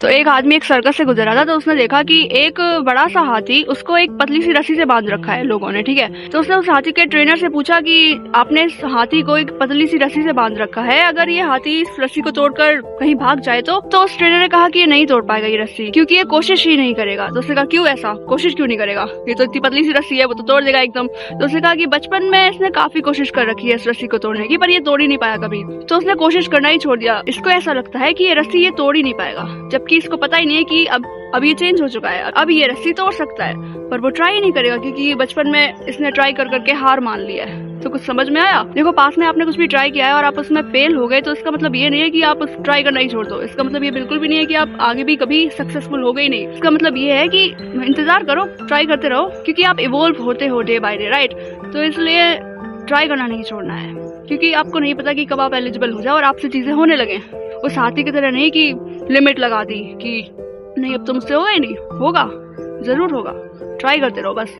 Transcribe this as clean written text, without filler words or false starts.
तो एक आदमी एक सर्कस से गुजर रहा था, तो उसने देखा कि एक बड़ा सा हाथी, उसको एक पतली सी रस्सी से बांध रखा है लोगों ने, ठीक है। तो उसने उस हाथी के ट्रेनर से पूछा कि आपने इस हाथी को एक पतली सी रस्सी से बांध रखा है, अगर ये हाथी इस रस्सी को तोड़कर कहीं भाग जाए तो उस ट्रेनर ने कहा कि ये नहीं तोड़ पाएगा ये रस्सी, क्योंकि ये कोशिश ही नहीं करेगा। तो उसने कहा क्यों ऐसा, कोशिश क्यों नहीं करेगा, ये तो इतनी पतली सी रस्सी है, वो तो तोड़ देगा एकदम। तो उसने कहा कि बचपन में इसने काफी कोशिश कर रखी है इस रस्सी को तोड़ने की, पर ये तोड़ ही नहीं पाया कभी, तो उसने कोशिश करना ही छोड़ दिया। इसको ऐसा लगता है कि ये रस्सी ये तोड़ ही नहीं पाएगा, जबकि इसको पता ही नहीं है कि अब ये चेंज हो चुका है, अब ये रस्सी तोड़ सकता है, पर वो ट्राई नहीं करेगा क्योंकि बचपन में इसने ट्राई कर करके हार मान लिया है। तो कुछ समझ में आया? देखो, पास में आपने कुछ भी ट्राई किया है और आप उसमें फेल हो गए, तो इसका मतलब ये नहीं है कि आप उस ट्राई करना ही छोड़ दो। इसका मतलब ये बिल्कुल भी नहीं है कि आप आगे भी कभी सक्सेसफुल हो गए ही नहीं। इसका मतलब ये है कि इंतजार करो, ट्राई करते रहो, क्योंकि आप इवॉल्व होते हो डे बाय डे, राइट। तो इसलिए ट्राई करना नहीं छोड़ना है, क्योंकि आपको नहीं पता कि कब आप एलिजिबल हो जाओ और आपसे चीजें होने लगे। उस हाथी की तरह नहीं कि लिमिट लगा दी कि नहीं अब तो मुझसे होगा ही नहीं, होगा, जरूर होगा। ट्राई करते रहो बस।